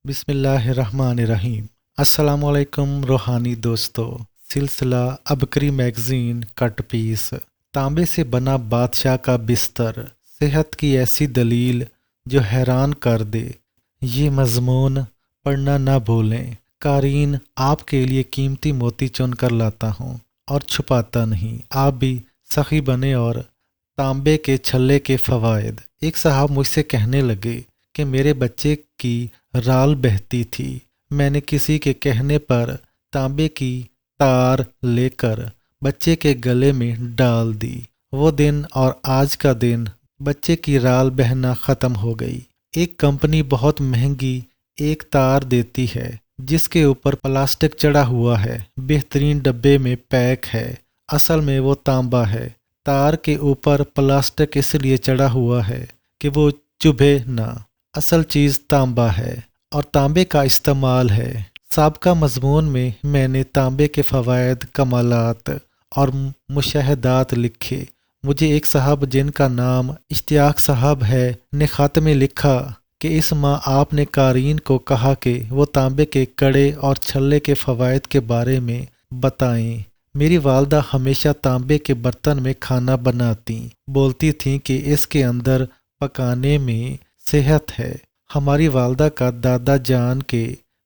بسم اللہ الرحمن الرحیم۔ السلام علیکم روحانی دوستو۔ سلسلہ عبقری میگزین کٹ پیس، تانبے سے بنا بادشاہ کا بستر، صحت کی ایسی دلیل جو حیران کر دے۔ یہ مضمون پڑھنا نہ بھولیں۔ قارئین، آپ کے لیے قیمتی موتی چن کر لاتا ہوں اور چھپاتا نہیں۔ آپ بھی سخی بنے اور تانبے کے چھلے کے فوائد۔ ایک صاحب مجھ سے کہنے لگے کہ میرے بچے کی رال بہتی تھی۔ میں نے کسی کے کہنے پر تانبے کی تار لے کر بچے کے گلے میں ڈال دی۔ وہ دن اور آج کا دن بچے کی رال بہنا ختم ہو گئی۔ ایک کمپنی بہت مہنگی ایک تار دیتی ہے جس کے اوپر پلاسٹک چڑھا ہوا ہے، بہترین ڈبے میں پیک ہے۔ اصل میں وہ تانبا ہے۔ تار کے اوپر پلاسٹک اس لیے چڑھا ہوا ہے کہ وہ چبھے نہ۔ اصل چیز تانبا ہے اور تانبے کا استعمال ہے۔ سابقہ مضمون میں میں نے تانبے کے فوائد، کمالات اور مشاہدات لکھے۔ مجھے ایک صاحب جن کا نام اشتیاق صاحب ہے نے خط میں لکھا کہ اس ماہ آپ نے قارئین کو کہا کہ وہ تانبے کے کڑے اور چھلے کے فوائد کے بارے میں بتائیں۔ میری والدہ ہمیشہ تانبے کے برتن میں کھانا بناتیں، بولتی تھیں کہ اس کے اندر پکانے میں صحت ہے۔ ہماری والدہ کا دادا جان کے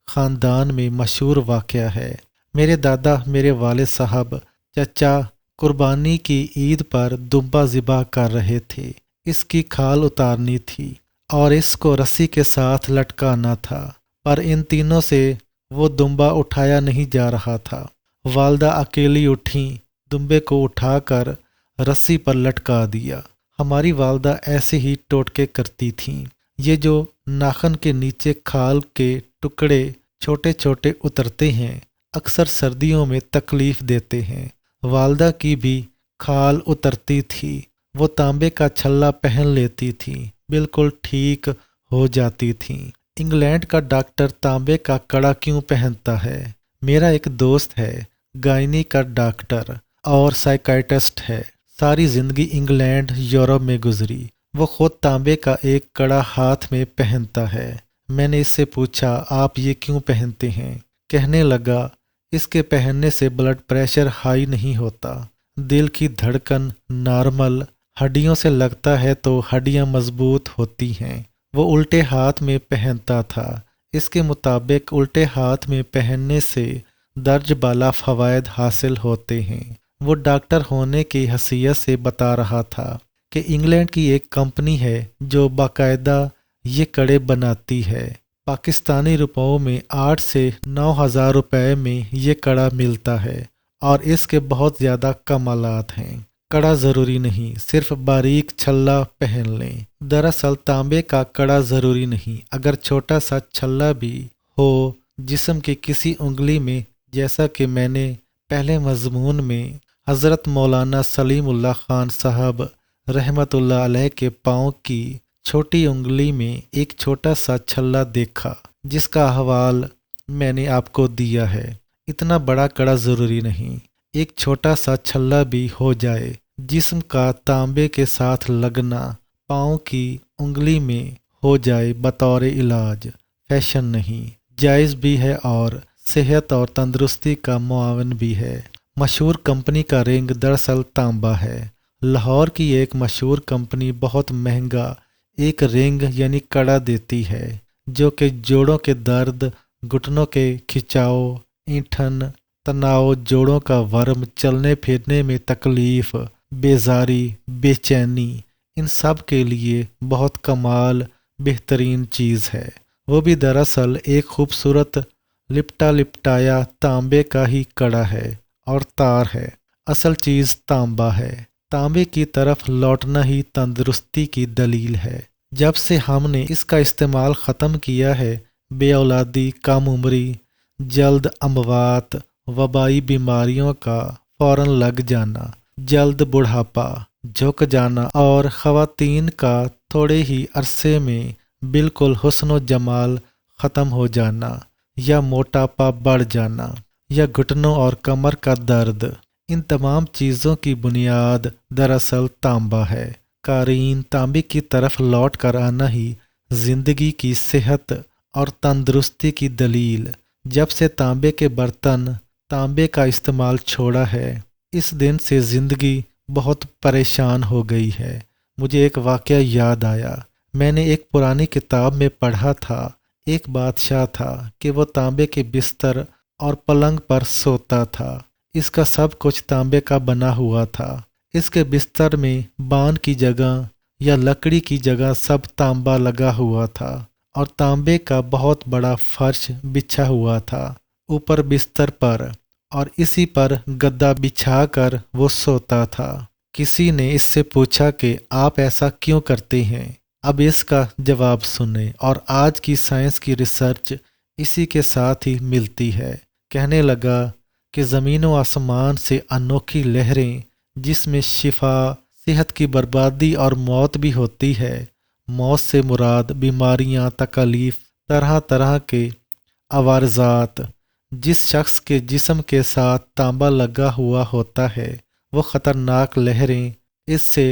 خاندان میں مشہور واقعہ ہے۔ میرے دادا، میرے والد صاحب، چچا قربانی کی عید پر دمبا ذبح کر رہے تھے۔ اس کی کھال اتارنی تھی اور اس کو رسی کے ساتھ لٹکانا تھا، پر ان تینوں سے وہ دمبا اٹھایا نہیں جا رہا تھا۔ والدہ اکیلی اٹھیں، دمبے کو اٹھا کر رسی پر لٹکا دیا۔ ہماری والدہ ایسے ہی ٹوٹکے کرتی تھیں۔ یہ جو ناخن کے نیچے کھال کے ٹکڑے چھوٹے چھوٹے اترتے ہیں، اکثر سردیوں میں تکلیف دیتے ہیں۔ والدہ کی بھی کھال اترتی تھی۔ وہ تانبے کا چھلا پہن لیتی تھی، بالکل ٹھیک ہو جاتی تھیں۔ انگلینڈ کا ڈاکٹر تانبے کا کڑا کیوں پہنتا ہے؟ میرا ایک دوست ہے، گائنی کا ڈاکٹر اور سائیکائٹسٹ ہے۔ ساری زندگی انگلینڈ، یورپ میں گزری۔ وہ خود تانبے کا ایک کڑا ہاتھ میں پہنتا ہے۔ میں نے اس سے پوچھا، آپ یہ کیوں پہنتے ہیں؟ کہنے لگا، اس کے پہننے سے بلڈ پریشر ہائی نہیں ہوتا، دل کی دھڑکن نارمل، ہڈیوں سے لگتا ہے تو ہڈیاں مضبوط ہوتی ہیں۔ وہ الٹے ہاتھ میں پہنتا تھا۔ اس کے مطابق الٹے ہاتھ میں پہننے سے درج بالا فوائد حاصل ہوتے ہیں۔ وہ ڈاکٹر ہونے کی حیثیت سے بتا رہا تھا کہ انگلینڈ کی ایک کمپنی ہے جو باقاعدہ یہ کڑے بناتی ہے۔ پاکستانی روپوں میں 8 سے 9 ہزار روپے میں یہ کڑا ملتا ہے اور اس کے بہت زیادہ کمالات ہیں۔ کڑا ضروری نہیں، صرف باریک چھلا پہن لیں۔ دراصل تانبے کا کڑا ضروری نہیں، اگر چھوٹا سا چھلا بھی ہو جسم کی کسی انگلی میں، جیسا کہ میں نے پہلے مضمون میں حضرت مولانا سلیم اللہ خان صاحب رحمۃ اللہ علیہ کے پاؤں کی چھوٹی انگلی میں ایک چھوٹا سا چھلا دیکھا، جس کا حوال میں نے آپ کو دیا ہے۔ اتنا بڑا کڑا ضروری نہیں، ایک چھوٹا سا چھلا بھی ہو جائے۔ جسم کا تانبے کے ساتھ لگنا پاؤں کی انگلی میں ہو جائے بطور علاج، فیشن نہیں، جائز بھی ہے اور صحت اور تندرستی کا معاون بھی ہے۔ مشہور کمپنی کا رنگ دراصل تانبا ہے۔ لاہور کی ایک مشہور کمپنی بہت مہنگا ایک رنگ یعنی کڑا دیتی ہے جو کہ جوڑوں کے درد، گھٹنوں کے کھچاؤ، اینٹھن، تناؤ، جوڑوں کا ورم، چلنے پھرنے میں تکلیف، بیزاری، بے چینی، ان سب کے لیے بہت کمال بہترین چیز ہے۔ وہ بھی دراصل ایک خوبصورت لپٹا لپٹایا تانبے کا ہی کڑا ہے اور تار ہے۔ اصل چیز تانبا ہے۔ تانبے کی طرف لوٹنا ہی تندرستی کی دلیل ہے۔ جب سے ہم نے اس کا استعمال ختم کیا ہے، بے اولادی، کم عمری، جلد اموات، وبائی بیماریوں کا فوراً لگ جانا، جلد بڑھاپا، جھک جانا اور خواتین کا تھوڑے ہی عرصے میں بالکل حسن و جمال ختم ہو جانا، یا موٹاپا بڑھ جانا، یا گھٹنوں اور کمر کا درد، ان تمام چیزوں کی بنیاد دراصل تانبا ہے۔ قارئین، تانبے کی طرف لوٹ کر آنا ہی زندگی کی صحت اور تندرستی کی دلیل۔ جب سے تانبے کے برتن تانبے کا استعمال چھوڑا ہے، اس دن سے زندگی بہت پریشان ہو گئی ہے۔ مجھے ایک واقعہ یاد آیا۔ میں نے ایک پرانی کتاب میں پڑھا تھا، ایک بادشاہ تھا کہ وہ تانبے کے بستر اور پلنگ پر سوتا تھا۔ اس کا سب کچھ تانبے کا بنا ہوا تھا۔ اس کے بستر میں بان کی جگہ یا لکڑی کی جگہ سب تانبا لگا ہوا تھا، اور تانبے کا بہت بڑا فرش بچھا ہوا تھا اوپر بستر پر، اور اسی پر گدا بچھا کر وہ سوتا تھا۔ کسی نے اس سے پوچھا کہ آپ ایسا کیوں کرتے ہیں؟ اب اس کا جواب سنیں، اور آج کی سائنس کی ریسرچ اسی کے ساتھ ہی ملتی ہے۔ کہنے لگا کہ زمین و آسمان سے انوکھی لہریں جس میں شفا، صحت کی بربادی اور موت بھی ہوتی ہے۔ موت سے مراد بیماریاں، تکالیف، طرح طرح کے عوارضات۔ جس شخص کے جسم کے ساتھ تانبا لگا ہوا ہوتا ہے، وہ خطرناک لہریں اس سے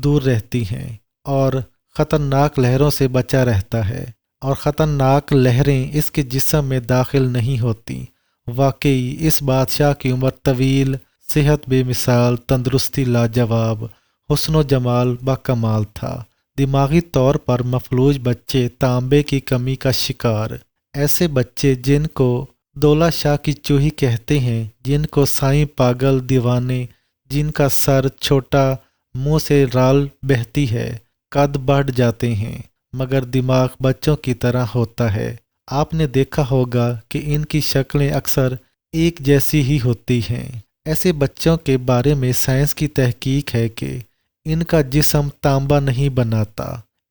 دور رہتی ہیں اور خطرناک لہروں سے بچا رہتا ہے، اور خطرناک لہریں اس کے جسم میں داخل نہیں ہوتی۔ واقعی اس بادشاہ کی عمر طویل، صحت بے مثال، تندرستی لاجواب، حسن و جمال باکمال تھا۔ دماغی طور پر مفلوج بچے تانبے کی کمی کا شکار، ایسے بچے جن کو دولہ شاہ کی چوہی کہتے ہیں، جن کو سائیں پاگل دیوانے، جن کا سر چھوٹا، منہ سے رال بہتی ہے، قد بڑھ جاتے ہیں مگر دماغ بچوں کی طرح ہوتا ہے۔ آپ نے دیکھا ہوگا کہ ان کی شکلیں اکثر ایک جیسی ہی ہوتی ہیں۔ ایسے بچوں کے بارے میں سائنس کی تحقیق ہے کہ ان کا جسم تانبا نہیں بناتا،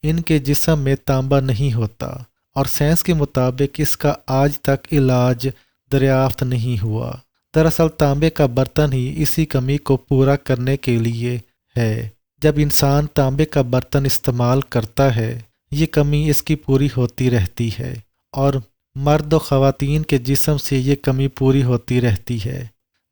ان کے جسم میں تانبا نہیں ہوتا، اور سائنس کے مطابق اس کا آج تک علاج دریافت نہیں ہوا۔ دراصل تانبے کا برتن ہی اسی کمی کو پورا کرنے کے لیے ہے۔ جب انسان تانبے کا برتن استعمال کرتا ہے، یہ کمی اس کی پوری ہوتی رہتی ہے، اور مرد و خواتین کے جسم سے یہ کمی پوری ہوتی رہتی ہے۔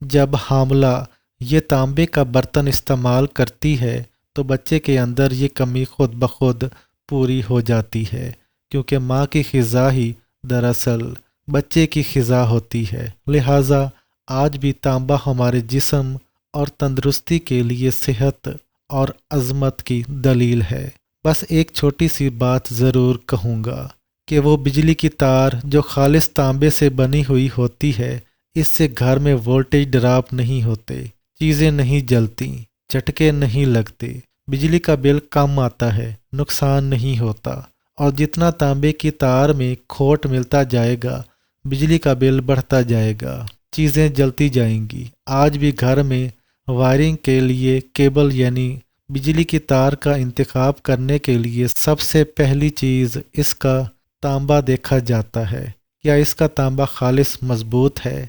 جب حاملہ یہ تانبے کا برتن استعمال کرتی ہے تو بچے کے اندر یہ کمی خود بخود پوری ہو جاتی ہے، کیونکہ ماں کی غذا ہی دراصل بچے کی غذا ہوتی ہے۔ لہٰذا آج بھی تانبا ہمارے جسم اور تندرستی کے لیے صحت اور عظمت کی دلیل ہے۔ بس ایک چھوٹی سی بات ضرور کہوں گا کہ وہ بجلی کی تار جو خالص تانبے سے بنی ہوئی ہوتی ہے، اس سے گھر میں وولٹیج ڈراپ نہیں ہوتے، چیزیں نہیں جلتی، جھٹکے نہیں لگتے، بجلی کا بل کم آتا ہے، نقصان نہیں ہوتا، اور جتنا تانبے کی تار میں کھوٹ ملتا جائے گا، بجلی کا بل بڑھتا جائے گا، چیزیں جلتی جائیں گی۔ آج بھی گھر میں وائرنگ کے لیے کیبل یعنی بجلی کی تار کا انتخاب کرنے کے لیے سب سے پہلی چیز اس کا تانبا دیکھا جاتا ہے۔ کیا اس کا تانبا خالص مضبوط ہے؟